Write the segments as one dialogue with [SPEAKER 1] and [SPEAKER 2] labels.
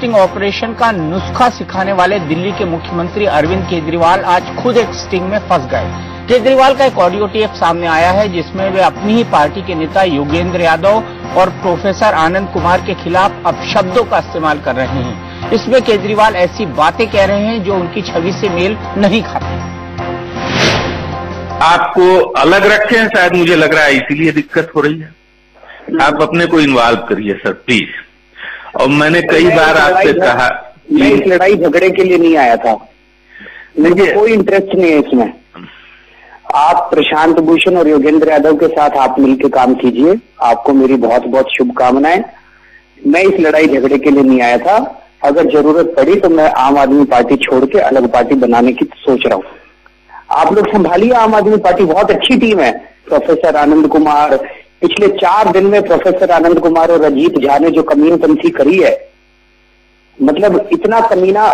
[SPEAKER 1] Sting operation का नुस्खा सिखाने वाले दिल्ली के मुख्यमंत्री अरविंद केजरीवाल आज खुद एक स्टिंग में फंस गए। केजरीवाल का एक ऑडियो टेप सामने आया है जिसमें वे अपनी ही पार्टी के नेता योगेंद्र यादव और प्रोफेसर आनंद कुमार के खिलाफ अपशब्दों का इस्तेमाल कर रहे हैं। इसमें केजरीवाल ऐसी बातें कह रहे हैं जो उनकी छवि से मेल नहीं खाती।
[SPEAKER 2] आपको अलग रखे हैं शायद, मुझे लग रहा है इसीलिए दिक्कत हो रही है। आप अपने को इन्वॉल्व करिए सर प्लीज। और मैंने कई बार आपसे कहा,
[SPEAKER 3] मैं इस लड़ाई झगड़े के लिए नहीं आया था, मुझे कोई इंटरेस्ट नहीं है इसमें। आप प्रशांत भूषण और योगेंद्र यादव के साथ आप मिलकर काम कीजिए, आपको मेरी बहुत बहुत शुभकामनाएं। मैं इस लड़ाई झगड़े के लिए नहीं आया था। अगर जरूरत पड़ी तो मैं आम आदमी पार्टी छोड़ के अलग पार्टी बनाने की सोच रहा हूँ। आप लोग संभालिए आम आदमी पार्टी, बहुत अच्छी टीम है। प्रोफेसर आनंद कुमार, पिछले 4 दिन में प्रोफेसर आनंद कुमार और अजीत झा ने जो कमीनपंथी करी है, मतलब इतना कमीना।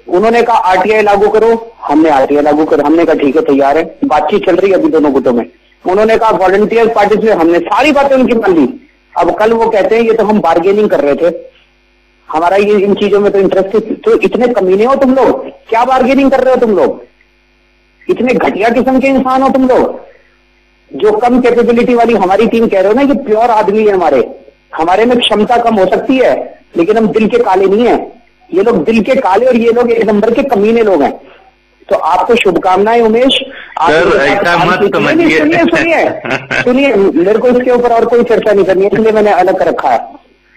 [SPEAKER 3] उन्होंने कहा आरटीआई लागू करो, हमने आरटीआई लागू करो, हमने कहा ठीक है तैयार है, बातचीत चल रही है अभी दोनों गुटों में। उन्होंने कहा वॉलंटियर पार्टी से, हमने सारी बातें उनकी मान ली। अब कल वो कहते हैं ये तो हम बार्गेनिंग कर रहे थे, हमारा ये इन चीजों में तो इंटरेस्ट है। तो इतने कमीने हो तुम लोग, क्या बार्गेनिंग कर रहे हो तुम लोग? इतने घटिया किस्म के इंसान हो तुम लोग, जो कम कैपेबिलिटी वाली हमारी टीम कह रहे हो ना, ये प्योर आदमी है। हमारे में क्षमता कम हो सकती है लेकिन हम दिल के काले नहीं है। ये लोग दिल के काले और ये लोग एक नंबर के कमीने लोग हैं। तो आपको शुभकामनाएं उमेश।
[SPEAKER 2] सर ऐसा मत समझिए।
[SPEAKER 3] सुनिए, मेरे को इसके ऊपर और कोई चर्चा नहीं करनी है, इसलिए मैंने अलग कर रखा है।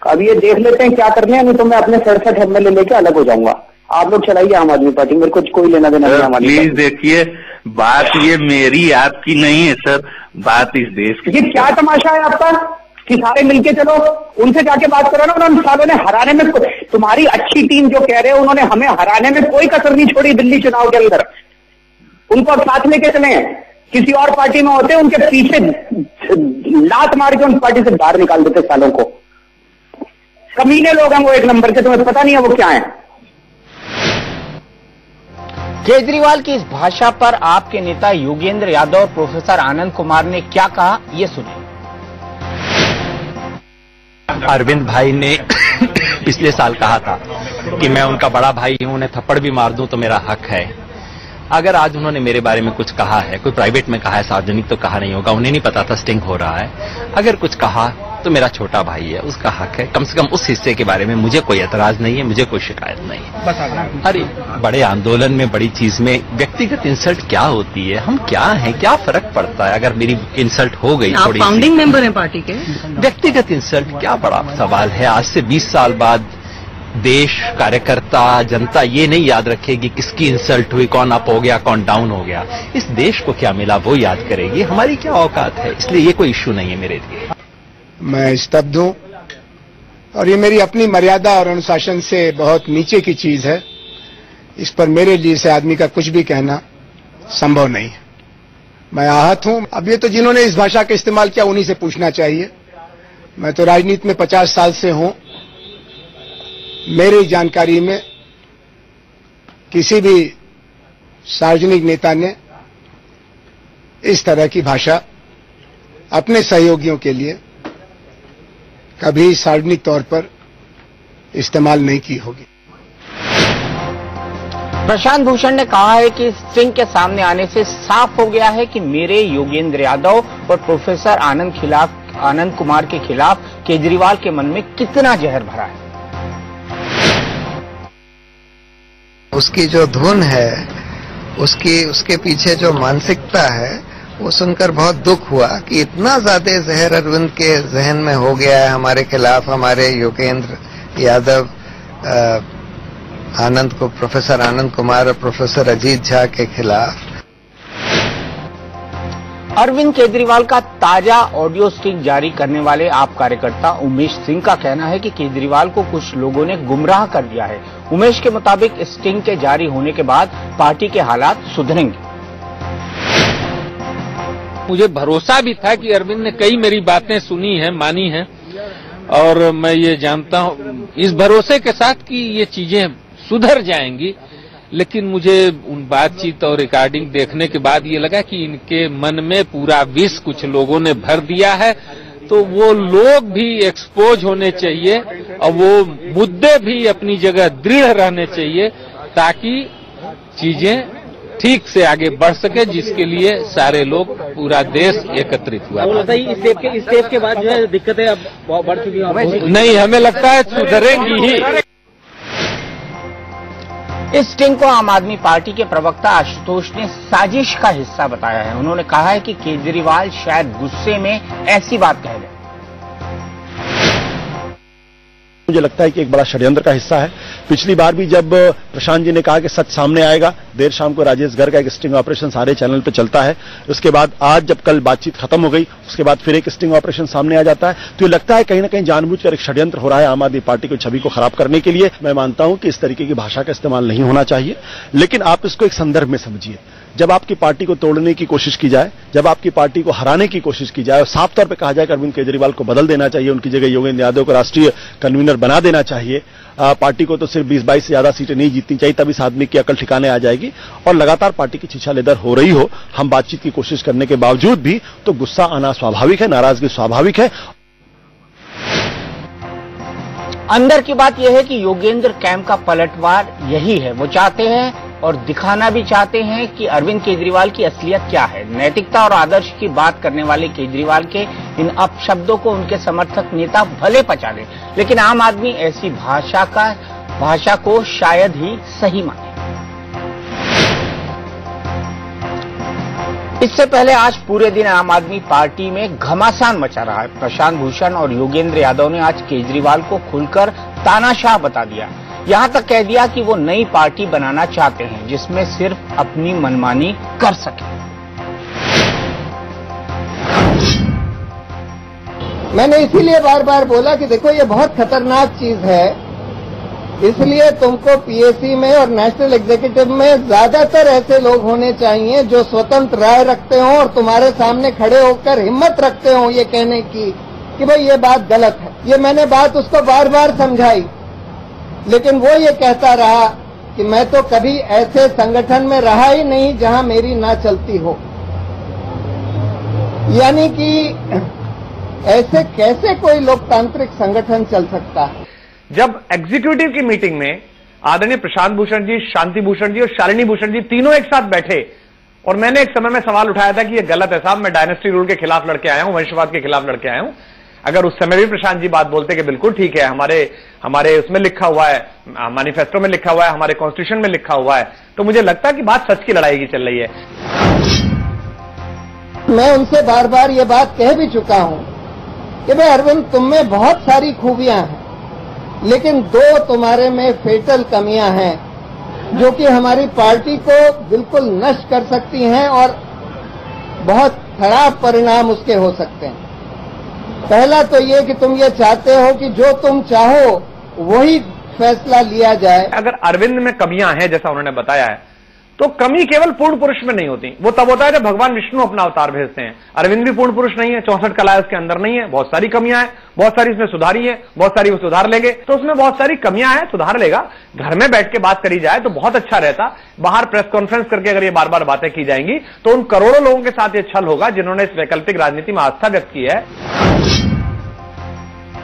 [SPEAKER 3] अब ये देख लेते हैं क्या करने हैं, नहीं तो मैं अपने 67 एमएलए लेके अलग हो जाऊंगा। आप लोग चलाइए आम आदमी पार्टी, मेरे को कोई लेना देना नहीं। हमारी
[SPEAKER 2] प्लीज देखिए, बात ये मेरी आपकी नहीं है सर, बात इस देश की।
[SPEAKER 3] ये क्या तमाशा है आपका कि सारे मिलके चलो, उनसे जाके बात करो ना। उन सालों ने हराने में, तुम्हारी अच्छी टीम जो कह रहे हो, उन्होंने हमें हराने में कोई कसर नहीं छोड़ी दिल्ली चुनाव के अंदर। उनको अब साथ लेके चले। किसी और पार्टी में होते उनके पीछे लात मार के उन पार्टी से बाहर निकाल देते सालों को। कमीने लोग हैं वो एक नंबर के, तुम्हें पता नहीं है वो क्या है।
[SPEAKER 1] केजरीवाल की इस भाषा पर आपके नेता योगेंद्र यादव और प्रोफेसर आनंद कुमार ने क्या कहा, ये सुनिए।
[SPEAKER 4] अरविंद भाई ने पिछले साल कहा था कि मैं उनका बड़ा भाई हूं, उन्हें थप्पड़ भी मार दूं तो मेरा हक है। अगर आज उन्होंने मेरे बारे में कुछ कहा है, कोई प्राइवेट में कहा है, सार्वजनिक तो कहा नहीं होगा, उन्हें नहीं पता था स्टिंग हो रहा है। अगर कुछ कहा तो मेरा छोटा भाई है, उसका हक है। कम से कम उस हिस्से के बारे में मुझे कोई एतराज नहीं है, मुझे कोई शिकायत नहीं है। अरे बड़े आंदोलन में, बड़ी चीज में व्यक्तिगत इंसल्ट क्या होती है? हम क्या हैं, क्या फर्क पड़ता है अगर मेरी इंसल्ट हो गई थोड़ी?
[SPEAKER 5] फाउंडिंग मेंबर हैं पार्टी के।
[SPEAKER 4] व्यक्तिगत इंसल्ट क्या बड़ा सवाल है? आज से 20 साल बाद देश, कार्यकर्ता, जनता ये नहीं याद रखेगी किसकी इंसल्ट हुई, कौन अप हो गया, कौन डाउन हो गया। इस देश को क्या मिला वो याद करेगी, हमारी क्या औकात है। इसलिए ये कोई इश्यू नहीं है मेरे लिए।
[SPEAKER 6] मैं स्तब्ध हूं और ये मेरी अपनी मर्यादा और अनुशासन से बहुत नीचे की चीज है। इस पर मेरे लिए से आदमी का कुछ भी कहना संभव नहीं है। मैं आहत हूं। अब ये तो जिन्होंने इस भाषा का इस्तेमाल किया उन्हीं से पूछना चाहिए। मैं तो राजनीति में 50 साल से हूं। मेरी जानकारी में किसी भी सार्वजनिक नेता ने इस तरह की भाषा अपने सहयोगियों के लिए कभी सार्वजनिक तौर पर इस्तेमाल नहीं की होगी।
[SPEAKER 1] प्रशांत भूषण ने कहा है कि स्टिंग के सामने आने से साफ हो गया है कि मेरे योगेंद्र यादव और प्रोफेसर आनंद कुमार के खिलाफ केजरीवाल के मन में कितना जहर भरा है।
[SPEAKER 7] उसकी जो धुन है, उसके पीछे जो मानसिकता है, वो सुनकर बहुत दुख हुआ कि इतना ज्यादा जहर अरविंद के जहन में हो गया है हमारे खिलाफ, हमारे योगेंद्र यादव, प्रोफेसर आनंद कुमार और प्रोफेसर अजीत झा के खिलाफ।
[SPEAKER 1] अरविंद केजरीवाल का ताजा ऑडियो स्टिंग जारी करने वाले आप कार्यकर्ता उमेश सिंह का कहना है कि केजरीवाल को कुछ लोगों ने गुमराह कर दिया है। उमेश के मुताबिक स्टिंग के जारी होने के बाद पार्टी के हालात सुधरेंगे।
[SPEAKER 8] मुझे भरोसा भी था कि अरविंद ने कई मेरी बातें सुनी है, मानी है, और मैं ये जानता हूं इस भरोसे के साथ कि ये चीजें सुधर जाएंगी। लेकिन मुझे उन बातचीत और रिकॉर्डिंग देखने के बाद ये लगा कि इनके मन में पूरा विष कुछ लोगों ने भर दिया है। तो वो लोग भी एक्सपोज होने चाहिए और वो मुद्दे भी अपनी जगह दृढ़ रहने चाहिए ताकि चीजें ठीक से आगे बढ़ सके, जिसके लिए सारे लोग, पूरा देश एकत्रित हुआ।
[SPEAKER 5] इस स्टेप के बाद जो है दिक्कतें अब बढ़ चुकी हैं।
[SPEAKER 8] नहीं, हमें लगता है सुधरेंगी ही।
[SPEAKER 1] इस स्टिंग को आम आदमी पार्टी के प्रवक्ता आशुतोष ने साजिश का हिस्सा बताया है। उन्होंने कहा है कि केजरीवाल शायद गुस्से में ऐसी बात कह दे।
[SPEAKER 9] मुझे लगता है कि एक बड़ा षड्यंत्र का हिस्सा है। पिछली बार भी जब प्रशांत जी ने कहा कि सच सामने आएगा, देर शाम को राजेश गर्ग का एक स्टिंग ऑपरेशन सारे चैनल पे चलता है। उसके बाद आज जब कल बातचीत खत्म हो गई, उसके बाद फिर एक स्टिंग ऑपरेशन सामने आ जाता है। तो ये लगता है कहीं ना कहीं जानबूझकर एक षड्यंत्र हो रहा है आम आदमी पार्टी की छवि को खराब करने के लिए। मैं मानता हूं कि इस तरीके की भाषा का इस्तेमाल नहीं होना चाहिए, लेकिन आप इसको एक संदर्भ में समझिए। जब आपकी पार्टी को तोड़ने की कोशिश की जाए, जब आपकी पार्टी को हराने की कोशिश की जाए और साफ तौर पे कहा जाए कि अरविंद केजरीवाल को बदल देना चाहिए, उनकी जगह योगेंद्र यादव को राष्ट्रीय कन्वीनर बना देना चाहिए, पार्टी को तो सिर्फ 20-22 से ज्यादा सीटें नहीं जीतनी चाहिए, तब इस आदमी की अकल ठिकाने आ जाएगी। और लगातार पार्टी की छीछा लेदर हो रही हो, हम बातचीत की कोशिश करने के बावजूद भी, तो गुस्सा आना स्वाभाविक है, नाराजगी स्वाभाविक है।
[SPEAKER 1] अंदर की बात यह है कि योगेंद्र कैंप का पलटवार यही है। वो चाहते हैं और दिखाना भी चाहते हैं कि अरविंद केजरीवाल की असलियत क्या है। नैतिकता और आदर्श की बात करने वाले केजरीवाल के इन अपशब्दों को उनके समर्थक नेता भले पचा लें, लेकिन आम आदमी ऐसी भाषा को शायद ही सही माने। इससे पहले आज पूरे दिन आम आदमी पार्टी में घमासान मचा रहा है। प्रशांत भूषण और योगेंद्र यादव ने आज केजरीवाल को खुलकर तानाशाह बता दिया। यहां तक कह दिया कि वो नई पार्टी बनाना चाहते हैं जिसमें सिर्फ अपनी मनमानी कर सके।
[SPEAKER 7] मैंने इसीलिए बार बार बोला कि देखो ये बहुत खतरनाक चीज है, इसलिए तुमको पीएसी में और नेशनल एग्जीक्यूटिव में ज्यादातर ऐसे लोग होने चाहिए जो स्वतंत्र राय रखते हो और तुम्हारे सामने खड़े होकर हिम्मत रखते हो ये कहने की कि भाई ये बात गलत है। ये मैंने बात उसको बार बार समझाई, लेकिन वो ये कहता रहा कि मैं तो कभी ऐसे संगठन में रहा ही नहीं जहां मेरी ना चलती हो। यानी कि ऐसे कैसे कोई लोकतांत्रिक संगठन चल सकता है।
[SPEAKER 10] जब एग्जीक्यूटिव की मीटिंग में आदरणीय प्रशांत भूषण जी, शांति भूषण जी और शालिनी भूषण जी तीनों एक साथ बैठे और मैंने एक समय में सवाल उठाया था कि यह गलत है साहब, मैं डायनेस्टी रूल के खिलाफ लड़के आया हूं, वंशवाद के खिलाफ लड़के आया हूं। अगर उस समय भी प्रशांत जी बात बोलते कि बिल्कुल ठीक है, हमारे उसमें लिखा हुआ है, मैनिफेस्टो में लिखा हुआ है, हमारे कॉन्स्टिट्यूशन में लिखा हुआ है, तो मुझे लगता है कि बात सच की लड़ाई की चल रही है।
[SPEAKER 7] मैं उनसे बार बार ये बात कह भी चुका हूं कि भाई अरविंद, तुम में बहुत सारी खूबियां हैं, लेकिन दो तुम्हारे में फेटल कमियां हैं जो कि हमारी पार्टी को बिल्कुल नष्ट कर सकती हैं और बहुत खराब परिणाम उसके हो सकते हैं। पहला तो ये कि तुम ये चाहते हो कि जो तुम चाहो वही फैसला लिया जाए।
[SPEAKER 10] अगर अरविंद में कमियां हैं जैसा उन्होंने बताया है, तो कमी केवल पूर्ण पुरुष में नहीं होती, वो तब होता है जब भगवान विष्णु अपना अवतार भेजते हैं। अरविंद भी पूर्ण पुरुष नहीं है, 64 कलाएं उसके अंदर नहीं है, बहुत सारी कमियां हैं, बहुत सारी इसमें सुधारी है, बहुत सारी वो सुधार लेंगे, तो उसमें बहुत सारी कमियां हैं, सुधार लेगा। घर में बैठ के बात करी जाए तो बहुत अच्छा रहता। बाहर प्रेस कॉन्फ्रेंस करके अगर ये बार बार बातें की जाएंगी तो उन करोड़ों लोगों के साथ ये छल होगा जिन्होंने इस वैकल्पिक राजनीति में आस्था व्यक्त की है।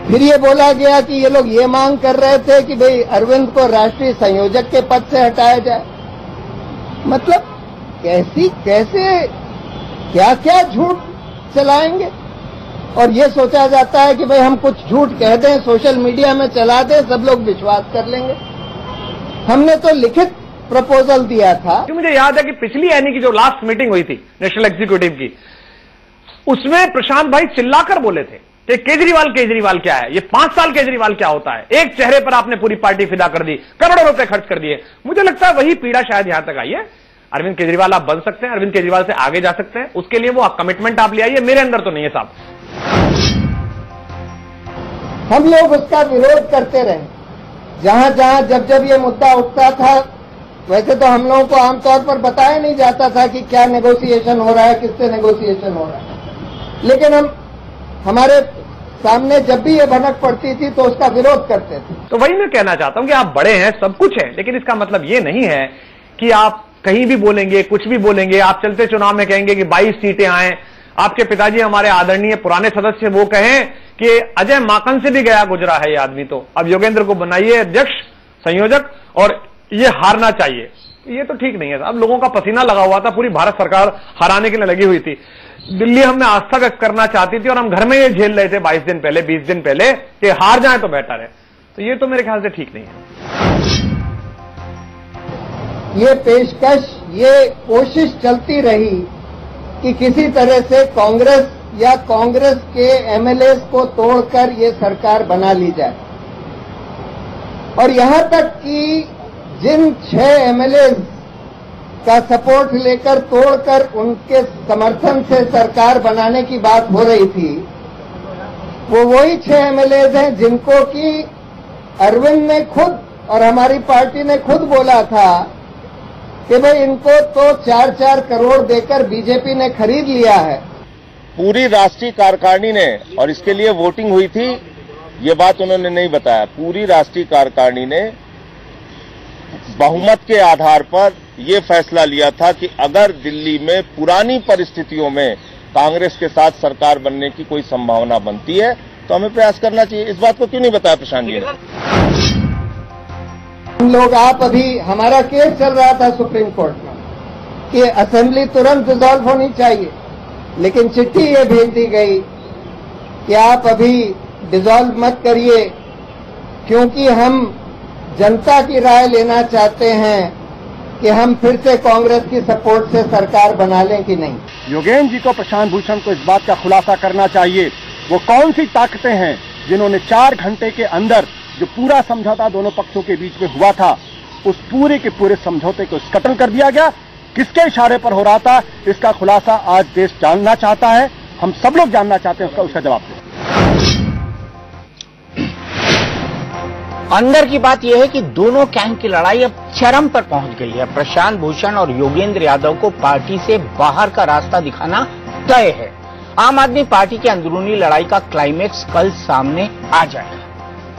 [SPEAKER 7] फिर ये बोला गया कि ये लोग ये मांग कर रहे थे कि भाई अरविंद को राष्ट्रीय संयोजक के पद से हटाया जाए। मतलब कैसे क्या क्या झूठ चलाएंगे, और ये सोचा जाता है कि भाई हम कुछ झूठ कह दें, सोशल मीडिया में चला दें, सब लोग विश्वास कर लेंगे। हमने तो लिखित प्रपोजल दिया था।
[SPEAKER 10] मुझे याद है कि पिछली यानी की जो लास्ट मीटिंग हुई थी नेशनल एग्जीक्यूटिव की, उसमें प्रशांत भाई चिल्लाकर बोले थे कि केजरीवाल क्या है, ये 5 साल केजरीवाल क्या होता है, एक चेहरे पर आपने पूरी पार्टी फिदा कर दी, करोड़ों रुपए खर्च कर दिए। मुझे लगता है वही पीड़ा शायद यहां तक आई है। अरविंद केजरीवाल आप बन सकते हैं, अरविंद केजरीवाल से आगे जा सकते हैं, उसके लिए वो कमिटमेंट आप ले आइए, मेरे अंदर तो नहीं है साहब।
[SPEAKER 7] हम लोग उसका विरोध करते रहे, जहां जब ये मुद्दा उठता था। वैसे तो हम लोगों को आमतौर पर बताया नहीं जाता था कि क्या नेगोशिएशन हो रहा है, किससे नेगोशिएशन हो रहा है, लेकिन हमारे सामने जब भी ये भनक पड़ती थी तो उसका विरोध करते थे।
[SPEAKER 10] तो वही मैं कहना चाहता हूं कि आप बड़े हैं, सब कुछ है, लेकिन इसका मतलब ये नहीं है कि आप कहीं भी बोलेंगे, कुछ भी बोलेंगे, आप चलते चुनाव में कहेंगे कि 22 सीटें आए आपके पिताजी हमारे आदरणीय पुराने सदस्य वो कहें कि अजय माकन से भी गया गुजरा है ये आदमी, तो अब योगेंद्र को बनाइए अध्यक्ष संयोजक और ये हारना चाहिए, ये तो ठीक नहीं है। अब लोगों का पसीना लगा हुआ था, पूरी भारत सरकार हराने के लिए लगी हुई थी। दिल्ली हमने आस्था व्यक्त करना चाहती थी और हम घर में ये झेल रहे थे 22 दिन पहले 20 दिन पहले कि हार जाए तो बेहतर है, तो ये तो मेरे ख्याल से ठीक नहीं है।
[SPEAKER 7] ये पेशकश, ये कोशिश चलती रही कि किसी तरह से कांग्रेस या कांग्रेस के एमएलए को तोड़कर ये सरकार बना ली जाए, और यहां तक कि जिन 6 एमएलए का सपोर्ट लेकर तोड़कर उनके समर्थन से सरकार बनाने की बात हो रही थी, वो वही 6 एमएलए हैं जिनको कि अरविंद ने खुद और हमारी पार्टी ने खुद बोला था कि भाई इनको तो 4-4 करोड़ देकर बीजेपी ने खरीद लिया है।
[SPEAKER 11] पूरी राष्ट्रीय कार्यकारिणी ने, और इसके लिए वोटिंग हुई थी, ये बात उन्होंने नहीं बताया, पूरी राष्ट्रीय कार्यकारिणी ने बहुमत के आधार पर यह फैसला लिया था कि अगर दिल्ली में पुरानी परिस्थितियों में कांग्रेस के साथ सरकार बनने की कोई संभावना बनती है तो हमें प्रयास करना चाहिए। इस बात को क्यों नहीं बताया प्रशांत जी ने?
[SPEAKER 7] हम लोग, आप अभी, हमारा केस चल रहा था सुप्रीम कोर्ट में कि असेंबली तुरंत डिसॉल्व होनी चाहिए, लेकिन चिट्ठी ये भेज दी गई कि आप अभी डिसॉल्व मत करिए क्योंकि हम जनता की राय लेना चाहते हैं कि हम फिर से कांग्रेस की सपोर्ट से सरकार बना लें कि नहीं।
[SPEAKER 9] योगेंद्र जी को, प्रशांत भूषण को इस बात का खुलासा करना चाहिए वो कौन सी ताकतें हैं जिन्होंने 4 घंटे के अंदर जो पूरा समझौता दोनों पक्षों के बीच में हुआ था, उस पूरे के पूरे समझौते को स्कटल कर दिया गया। किसके इशारे पर हो रहा था, इसका खुलासा आज देश जानना चाहता है, हम सब लोग जानना चाहते हैं, उसका जवाब दें।
[SPEAKER 1] अंदर की बात यह है कि दोनों गैंग की लड़ाई अब चरम पर पहुंच गई है। प्रशांत भूषण और योगेंद्र यादव को पार्टी से बाहर का रास्ता दिखाना तय है। आम आदमी पार्टी की अंदरूनी लड़ाई का क्लाइमेक्स कल सामने आ जाएगा।